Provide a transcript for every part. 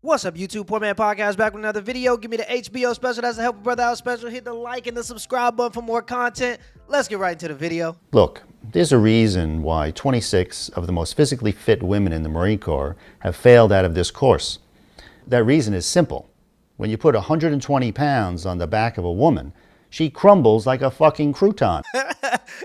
What's up, YouTube? Poor.Mans.Podcast back with another video. Give me the HBO special. That's a Help a Brother Out special. Hit the like and the subscribe button for more content. Let's get right into the video. Look, there's a reason why 26 of the most physically fit women in the Marine Corps have failed out of this course. That reason is simple. When you put 120 pounds on the back of a woman, she crumbles like a fucking crouton.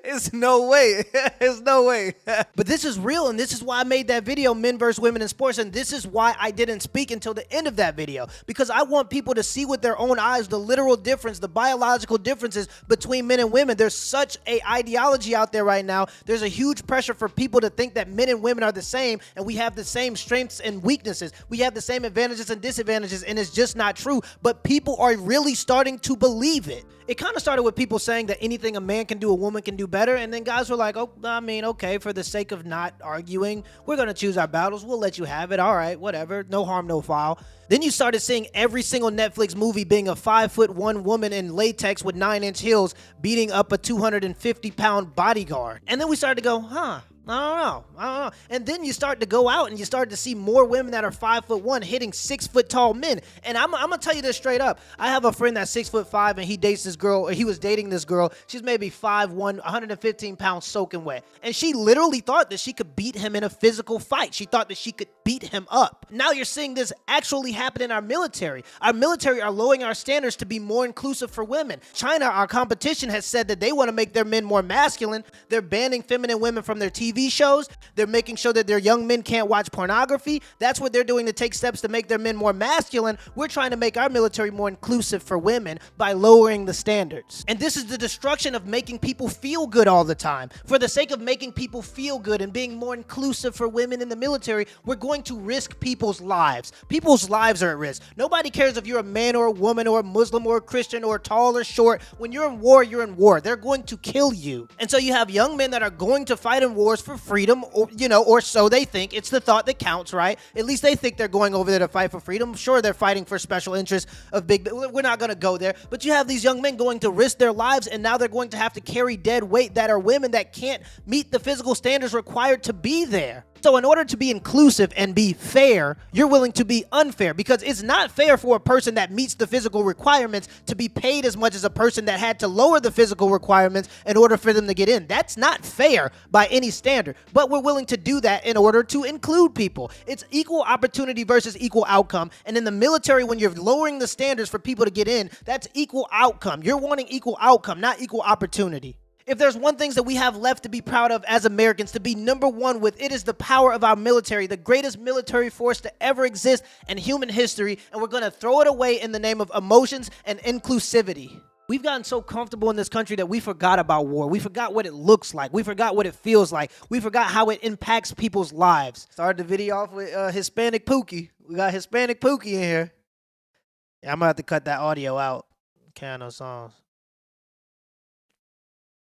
It's no way. It's no way. But this is real, and this is why I made that video, Men vs. Women in Sports, and this is why I didn't speak until the end of that video, because I want people to see with their own eyes the literal difference, the biological differences between men and women. There's such a ideology out there right now. There's a huge pressure for people to think that men and women are the same, and we have the same strengths and weaknesses. We have the same advantages and disadvantages, and it's just not true. But people are really starting to believe it. It kind of started with people saying that anything a man can do, a woman can do better. And then guys were like, oh, I mean, okay, for the sake of not arguing, we're going to choose our battles. We'll let you have it. All right, whatever. No harm, no foul. Then you started seeing every single Netflix movie being a 5'1" woman in latex with 9-inch heels beating up a 250-pound bodyguard. And then we started to go, I don't know. And then you start to go out and you start to see more women that are 5'1" hitting 6-foot tall men. And I'm gonna tell you this straight up. I have a friend that's 6'5" and he dates this girl, or he was dating this girl. She's maybe 5'1", 115 pounds soaking wet. And she literally thought that she could beat him in a physical fight. She thought that she could beat him up. Now you're seeing this actually happen in our military. Our military are lowering our standards to be more inclusive for women. China, our competition, has said that they want to make their men more masculine. They're banning feminine women from their TV shows. They're making sure that their young men can't watch pornography. That's what they're doing to take steps to make their men more masculine. We're trying to make our military more inclusive for women by lowering the standards. And this is the destruction of making people feel good all the time. For the sake of making people feel good and being more inclusive for women in the military, we're going to risk people's lives. People's lives are at risk. Nobody cares if you're a man or a woman or a Muslim or a Christian or tall or short. When you're in war, you're in war. They're going to kill you. And so you have young men that are going to fight in wars for freedom, or so they think. It's the thought that counts, right? At least they think they're going over there to fight for freedom. Sure, they're fighting for special interests of big. We're not going to go there. But you have these young men going to risk their lives, and now they're going to have to carry dead weight that are women that can't meet the physical standards required to be there. So in order to be inclusive and be fair, you're willing to be unfair, because it's not fair for a person that meets the physical requirements to be paid as much as a person that had to lower the physical requirements in order for them to get in. That's not fair by any standard, but we're willing to do that in order to include people. It's equal opportunity versus equal outcome. And in the military, when you're lowering the standards for people to get in, that's equal outcome. You're wanting equal outcome, not equal opportunity. If there's one thing that we have left to be proud of as Americans, to be number one with, it is the power of our military, the greatest military force to ever exist in human history, and we're going to throw it away in the name of emotions and inclusivity. We've gotten so comfortable in this country that we forgot about war. We forgot what it looks like. We forgot what it feels like. We forgot how it impacts people's lives. Started the video off with Hispanic Pooky. We got Hispanic Pooky in here. Yeah, I'm going to have to cut that audio out. Can't no songs.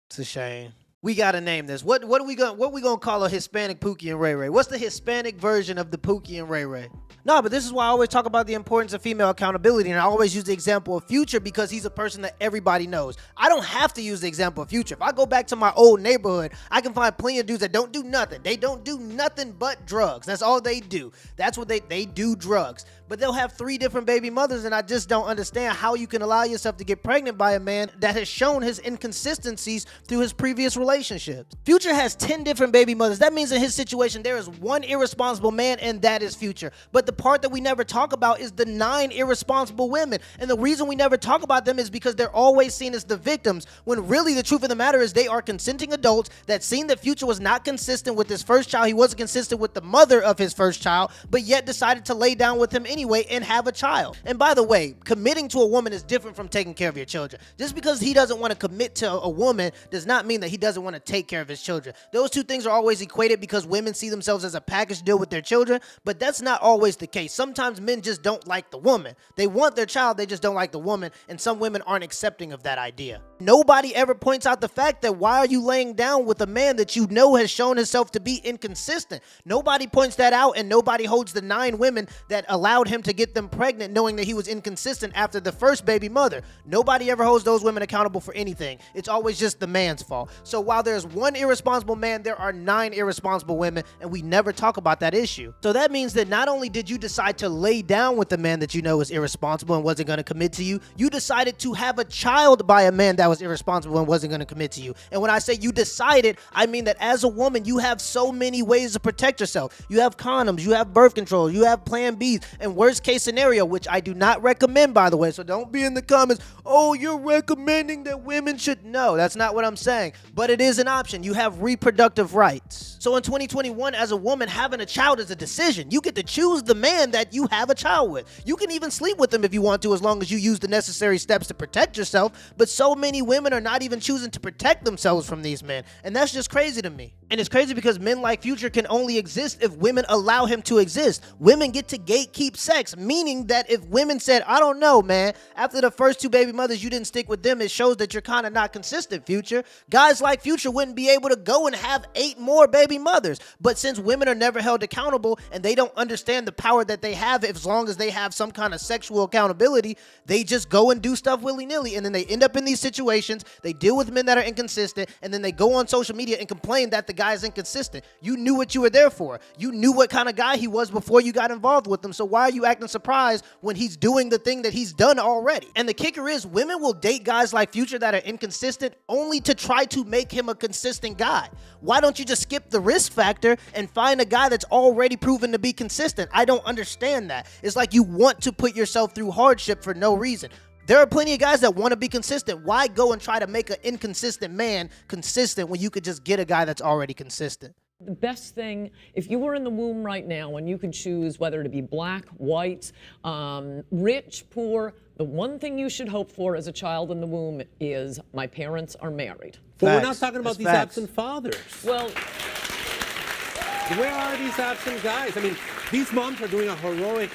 It's a shame. We gotta name this. What are we gonna call a Hispanic Pooky and Ray Ray? What's the Hispanic version of the Pooky and Ray Ray? No, but this is why I always talk about the importance of female accountability, and I always use the example of Future because he's a person that everybody knows. I don't have to use the example of Future. If I go back to my old neighborhood, I can find plenty of dudes that don't do nothing. They don't do nothing but drugs. That's all they do. That's what they do, drugs. But they'll have 3 different baby mothers, and I just don't understand how you can allow yourself to get pregnant by a man that has shown his inconsistencies through his previous relationships. Future has 10 different baby mothers. That means in his situation, there is one irresponsible man, and that is Future. But the part that we never talk about is the 9 irresponsible women. And the reason we never talk about them is because they're always seen as the victims, when really the truth of the matter is they are consenting adults that seen that Future was not consistent with his first child. He wasn't consistent with the mother of his first child, but yet decided to lay down with him anyway and have a child. And by the way, committing to a woman is different from taking care of your children. Just because he doesn't want to commit to a woman does not mean that he doesn't want to take care of his children. Those two things are always equated because women see themselves as a package deal with their children, but that's not always the case. Sometimes men just don't like the woman. They want their child, they just don't like the woman, and some women aren't accepting of that idea. Nobody ever points out the fact that why are you laying down with a man that you know has shown himself to be inconsistent? Nobody points that out, and nobody holds the 9 women that allowed him to get them pregnant knowing that he was inconsistent after the first baby mother. Nobody ever holds those women accountable for anything. It's always just the man's fault. So while there's one irresponsible man, there are 9 irresponsible women, and we never talk about that issue. So that means that not only did you decide to lay down with the man that you know is irresponsible and wasn't going to commit to you, you decided to have a child by a man that was irresponsible and wasn't going to commit to you. And when I say you decided, I mean that as a woman, you have so many ways to protect yourself. You have condoms, you have birth control, you have plan Bs, and worst case scenario, which I do not recommend, by the way, so don't be in the comments, oh, you're recommending that women should. No, that's not what I'm saying, but it is an option. You have reproductive rights. So in 2021, as a woman, having a child is a decision. You get to choose the man that you have a child with. You can even sleep with them if you want to, as long as you use the necessary steps to protect yourself, but so many women are not even choosing to protect themselves from these men, and that's just crazy to me. And it's crazy because men like Future can only exist if women allow him to exist. Women get to gatekeep sex, meaning that if women said, I don't know, man, after the first 2 baby mothers, you didn't stick with them, it shows that you're kind of not consistent, Future. Guys like Future wouldn't be able to go and have 8 more baby mothers. But since women are never held accountable and they don't understand the power that they have, as long as they have some kind of sexual accountability, they just go and do stuff willy-nilly, and then they end up in these situations. They deal with men that are inconsistent, and then they go on social media and complain that the guy is inconsistent. You knew what you were there for. You knew what kind of guy he was before you got involved with him, so why are you acting surprised when he's doing the thing that he's done already? And the kicker is, women will date guys like Future that are inconsistent only to try to make him a consistent guy. Why don't you just skip the risk factor and find a guy that's already proven to be consistent? I don't understand that. It's like you want to put yourself through hardship for no reason. There are plenty of guys that want to be consistent. Why go and try to make an inconsistent man consistent when you could just get a guy that's already consistent? The best thing, if you were in the womb right now and you could choose whether to be black, white, rich, poor, the one thing you should hope for as a child in the womb is my parents are married. But we're not talking about these absent fathers. Well, where are these absent guys? I mean, these moms are doing a heroic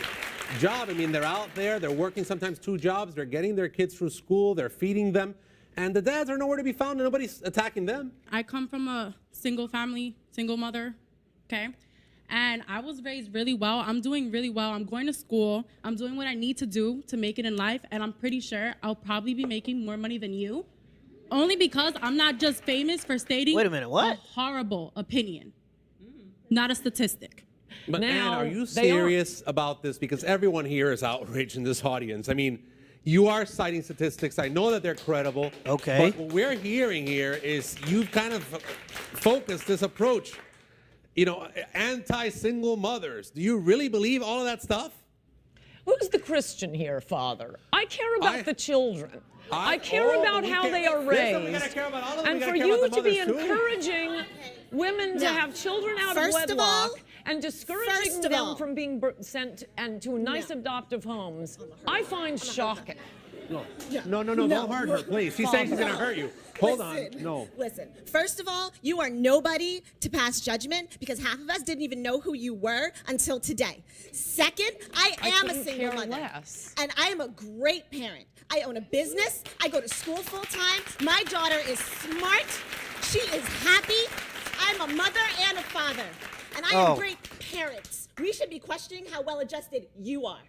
job. I mean, they're out there, they're working sometimes 2 jobs, they're getting their kids through school, they're feeding them, and the dads are nowhere to be found and nobody's attacking them. I come from a single family, single mother, okay? And I was raised really well. I'm doing really well. I'm going to school. I'm doing what I need to do to make it in life, and I'm pretty sure I'll probably be making more money than you, only because I'm not just famous for stating a horrible opinion, not a statistic. But now, Ann, are you serious about this? Because everyone here is outraged in this audience. I mean, you are citing statistics. I know that they're credible. Okay. But what we're hearing here is you've kind of focused this approach, you know, anti-single mothers. Do you really believe all of that stuff? who's the Christian here, Father? I care about the children. I care about how they are raised. And for you to be encouraging women to have children out of wedlock and discouraging them from being sent and to nice adoptive homes, I find shocking. No, don't hurt her, please. She's saying she's going to hurt you. Hold on. No. Listen, first of all, you are nobody to pass judgment because half of us didn't even know who you were until today. Second, I am a single mother. And I am a great parent. I own a business. I go to school full time. My daughter is smart. She is happy. I'm a mother and a father. And I am great parents. We should be questioning how well adjusted you are.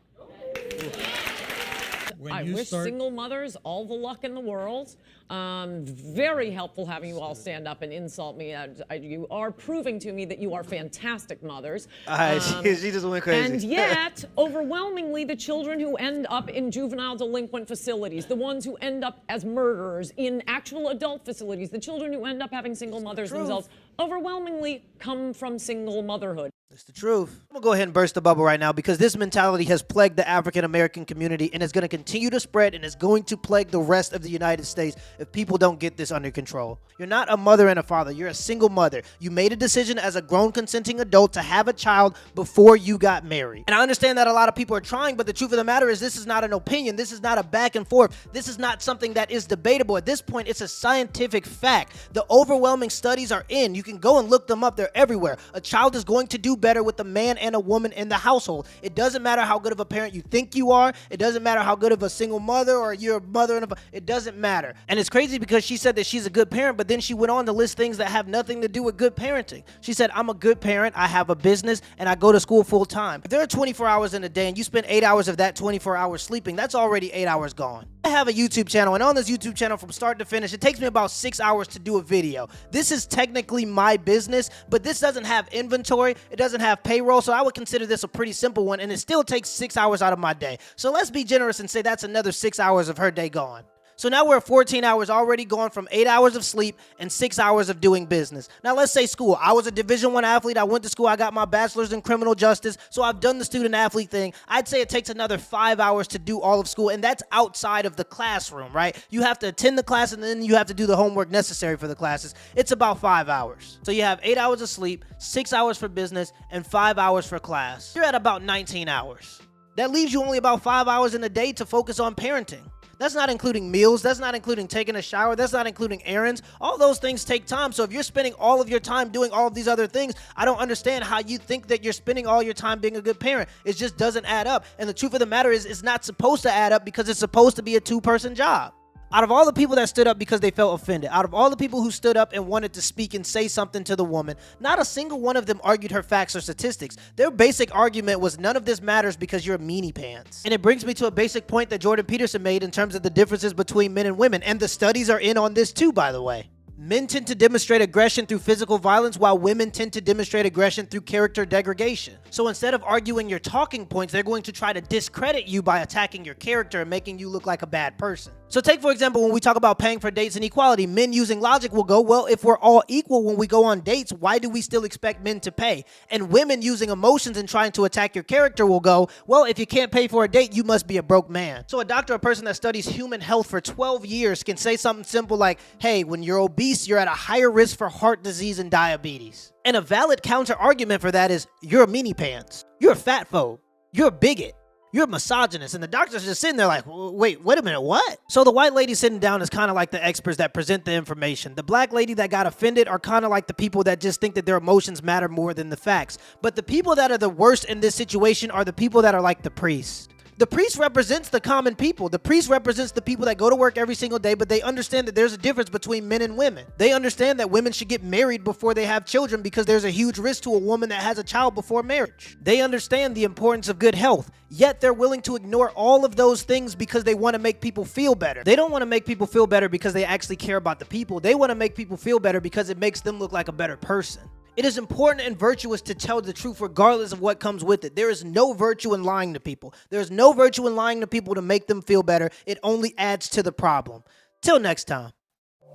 I wish single mothers all the luck in the world. Very helpful having you all stand up and insult me. You are proving to me that you are fantastic mothers. She just went crazy. And yet, overwhelmingly, the children who end up in juvenile delinquent facilities, the ones who end up as murderers in actual adult facilities, the children who end up having single mothers themselves, overwhelmingly come from single motherhood. It's the truth. I'm going to go ahead and burst the bubble right now because this mentality has plagued the African-American community and is going to continue to spread and is going to plague the rest of the United States if people don't get this under control. You're not a mother and a father. You're a single mother. You made a decision as a grown consenting adult to have a child before you got married. And I understand that a lot of people are trying, but the truth of the matter is this is not an opinion. This is not a back and forth. This is not something that is debatable. At this point, it's a scientific fact. The overwhelming studies are in. You can go and look them up. They're everywhere. A child is going to do better with a man and a woman in the household. It doesn't matter how good of a parent you think you are. It doesn't matter how good of a single mother or you're a mother and it doesn't matter. And it's crazy because she said that she's a good parent, but then she went on to list things that have nothing to do with good parenting. She said, I'm a good parent, I have a business, and I go to school full time. If there are 24 hours in a day and you spend 8 hours of that 24 hours sleeping, that's already 8 hours gone. I have a YouTube channel, and on this YouTube channel from start to finish, it takes me about 6 hours to do a video. This is technically my business, but this doesn't have inventory, it doesn't have payroll, so I would consider this a pretty simple one, and it still takes 6 hours out of my day. So let's be generous and say that's another 6 hours of her day gone. So now we're at 14 hours already gone from 8 hours of sleep and 6 hours of doing business. Now let's say school. I was a Division I athlete. I went to school. I got my bachelor's in criminal justice. So I've done the student athlete thing. I'd say it takes another 5 hours to do all of school. And that's outside of the classroom, right? You have to attend the class and then you have to do the homework necessary for the classes. It's about 5 hours. So you have 8 hours of sleep, 6 hours for business, and 5 hours for class. You're at about 19 hours. That leaves you only about 5 hours in a day to focus on parenting. That's not including meals. That's not including taking a shower. That's not including errands. All those things take time. So if you're spending all of your time doing all of these other things, I don't understand how you think that you're spending all your time being a good parent. It just doesn't add up. And the truth of the matter is it's not supposed to add up because it's supposed to be a two-person job. Out of all the people that stood up because they felt offended, out of all the people who stood up and wanted to speak and say something to the woman, not a single one of them argued her facts or statistics. Their basic argument was none of this matters because you're meanie pants. And it brings me to a basic point that Jordan Peterson made in terms of the differences between men and women. And the studies are in on this too, by the way. Men tend to demonstrate aggression through physical violence, while women tend to demonstrate aggression through character degradation. So instead of arguing your talking points, they're going to try to discredit you by attacking your character and making you look like a bad person. So take, for example, when we talk about paying for dates and equality, men using logic will go, well, if we're all equal when we go on dates, why do we still expect men to pay? And women using emotions and trying to attack your character will go, well, if you can't pay for a date, you must be a broke man. So a doctor, a person that studies human health for 12 years can say something simple like, hey, when you're obese, you're at a higher risk for heart disease and diabetes. And a valid counter argument for that is, you're a meanie pants. You're a fat phobe. You're a bigot. You're a misogynist. And the doctor's just sitting there like, wait a minute, what? So the white lady sitting down is kind of like the experts that present the information. The black lady that got offended are kind of like the people that just think that their emotions matter more than the facts. But the people that are the worst in this situation are the people that are like the priest. The priest represents the common people. The priest represents the people that go to work every single day, but they understand that there's a difference between men and women. They understand that women should get married before they have children because there's a huge risk to a woman that has a child before marriage. They understand the importance of good health, yet they're willing to ignore all of those things because they want to make people feel better. They don't want to make people feel better because they actually care about the people. They want to make people feel better because it makes them look like a better person. It is important and virtuous to tell the truth regardless of what comes with it. There is no virtue in lying to people. There is no virtue in lying to people to make them feel better. It only adds to the problem. Till next time.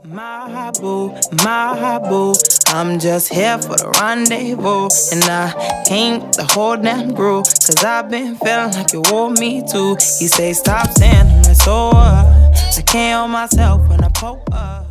My boo, I'm just here for the rendezvous. And I came the whole damn crew, cause I've been feeling like you want me to. You say stop standing, so I can't help myself when I pull up.